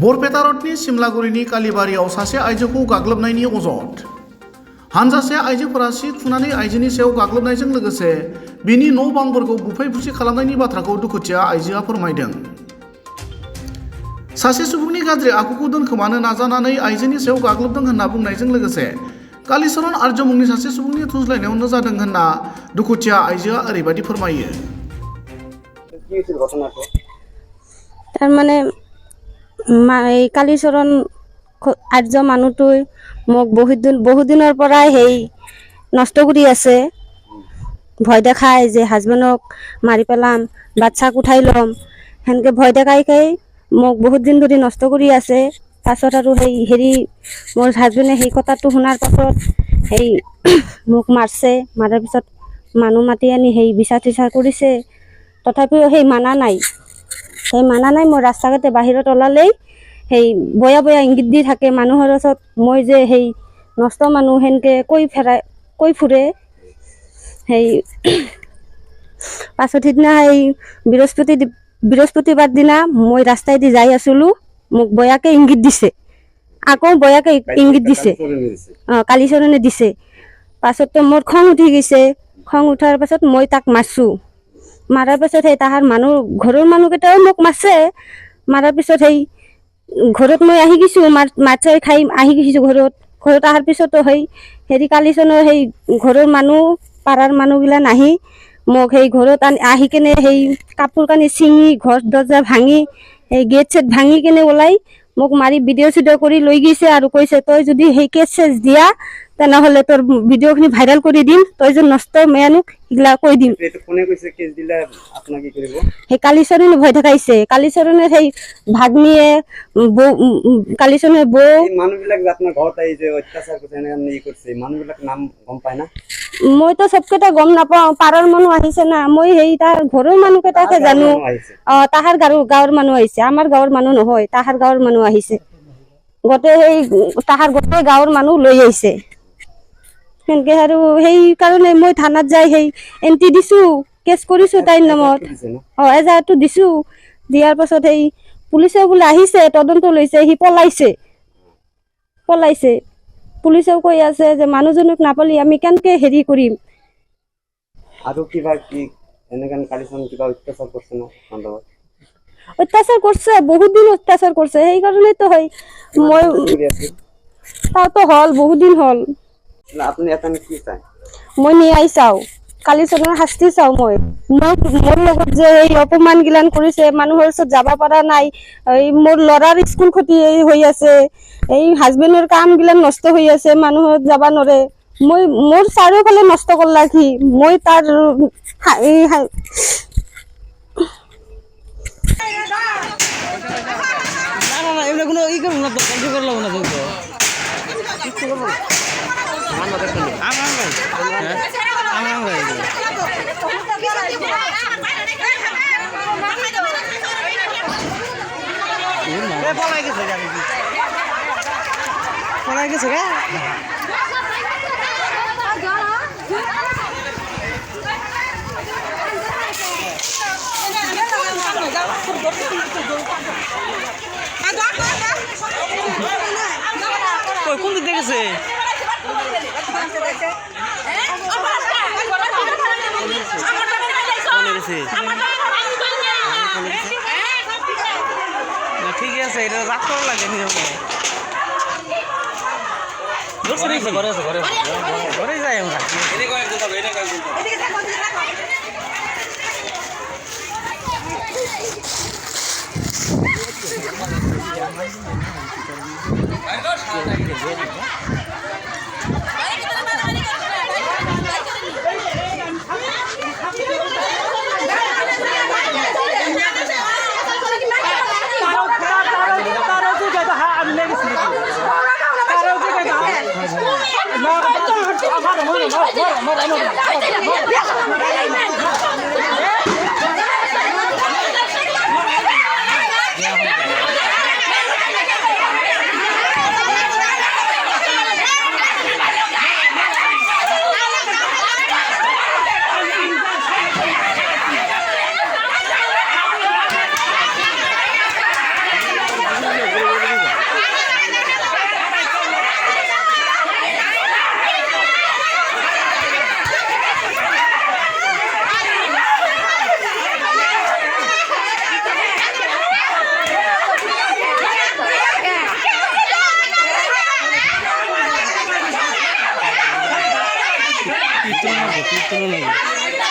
बरपेटा रोडनि सिमलागुरिनि कालीबारियाव सासे आइजोखौ गाग्लोबनायनि अजद। हानजासे आइजोफोरा सि खुनानै आइजोनि सायाव गाग्लोबनायजों लोगोसे बिनि न' बांफोरखौ बुफाय बुसि खालामनायनि बाथ्राखौ दुखुथिया आइजोआ फोरमायदों। सासे सुबुंनि गाज्रि आखुखौ दोनखोमानो नाजानानै आइजोनि सायाव गाग्लोबदों होनना बुंनायजों लोगोसे कालीचरण आर्य मुंनि सासे सुबुंनि थुंज्लायनायावनो जादों होनना दुखुथिया आइजोआ ओरैबायदि फोरमायो। तारमाने कालीचरण आर्য মানুহটোই মোক বহুত দিনৰ পৰাই সেই নষ্ট কৰি আছে। ভয় দেখাই যে হাজবেণ্ডক মাৰি পেলাম, বাচ্চাক উঠাই ল'ম, সেনেকে ভয় দেখাই মোক বহুত দিন ধৰি নষ্ট কৰি আছে। পাছত আৰু সেই মোৰ হাজবেণ্ডে সেই কথাটো শুনাৰ পাছত সেই মোক মাৰছে। মাৰাৰ পিছত মানুহ মাতি আনি সেই বিচাৰ তিচাৰ কৰিছে। তথাপিও সেই মানা নাই। মই ৰাস্তা ঘাটে বাহিৰত ওলালেই সেই বয়া ইংগিত দি থাকে মানুহৰ ওচৰত মই যে সেই নষ্ট মানুহ সেনকে কৈ ফুৰে। সেই পাছত সিদিনা সেই বৃহস্পতিবাৰ দিনা মই ৰাস্তাইদি যাই আছিলো, মোক বয়াকে ইংগিত দিছে, আকৌ বয়াকে ইংগিত দিছে, কালীচৰণে দিছে। পাছততো মোৰ খং উঠি গৈছে। খং উঠাৰ পাছত মই তাক মাৰছো। মাৰাৰ পিছত সেই তাহাৰ ঘৰৰ মানুহকেইটাও মোক মাৰছে। মাৰাৰ পিছত সেই ঘৰত মই আহি গৈছো, মাছ খাই আহি গৈছো ঘৰত অহাৰ পিছতো সেই কালীচৰণৰ সেই ঘৰৰ মানুহ পাড়াৰ মানুহগিলা নাহি মোক সেই ঘৰত আহি কেনে সেই কাপোৰ কানি ছিঙি ঘৰ দৰ্জা ভাঙি সেই গেট চেট ভাঙি কেনে ওলাই মোক মাৰি ভিডিঅ' চিডিঅ' কৰি লৈ গৈছে আৰু কৈছে তই যদি সেই কেছ চেছ দিয়া তেনেহ'লে তোৰ ভিডিঅ'খিনি ভাইৰেল কৰি দিম, তই যে নষ্ট মেয়ানুক এইগিলা কৈ দিম। সেই কালীচৰণে ভয় দেখাইছে। কালীচৰণে সেই ভাগ্নিয়ে কালীচৰণৰ বৌ মইতো চবকেইটা গম নাপাওঁ। পাড়াৰ মানুহ আহিছে না, মই সেই তাৰ ঘৰৰ মানুহকেইটাকে জানো। তাহাৰ গাঁৱৰ মানুহ আহিছে, আমাৰ গাঁৱৰ মানুহ নহয়, তাহাৰ গাঁৱৰ মানুহ আহিছে। তাহাৰ গোটেই গাঁৱৰ মানুহ লৈ আহিছে। সেনেকে আৰু সেই কাৰণে মই থানাত যাই সেই এন্ট্ৰি দিছো, কেছ কৰিছো তাইৰ নামত। এজাহাৰটো দিছো। দিয়াৰ পাছত সেই পুলিচে বোলে আহিছে, তদন্ত লৈছে, সি পলাইছে। পুলিচেও কৈ আছে যে মানুহজনক নাপালি আমি কেনেকে হেৰি কৰিম। অত্যাচাৰ করছে, বহুত দিন অত্যাচার করছে। সেই কারণে তো হয় মই তাতো হল বহুত দিন হল। মই নিয়াই চাও, কালীচৰণৰ শাস্তি চাও। মোৰ লগত যে এই অপমান গিলান কৰিছে, মানুহৰ ওচৰত যাব পৰা নাই। এই মোৰ ল'ৰাৰ স্কুল ক্ষতি হৈ আছে, এই হাজবেণ্ডৰ কাম গিলান নষ্ট হৈ আছে, মানুহত যাব নোৱাৰে। মোৰ চাৰিওফালে নষ্ট কৰলা সি। মই তাৰ পলাই গেছে ৰে। কোন দিক দেখেছে? ঠিক আছে, এটা ৰাত কৰা লাগে ঘৰে যাই আমৰা। তুলনা নেই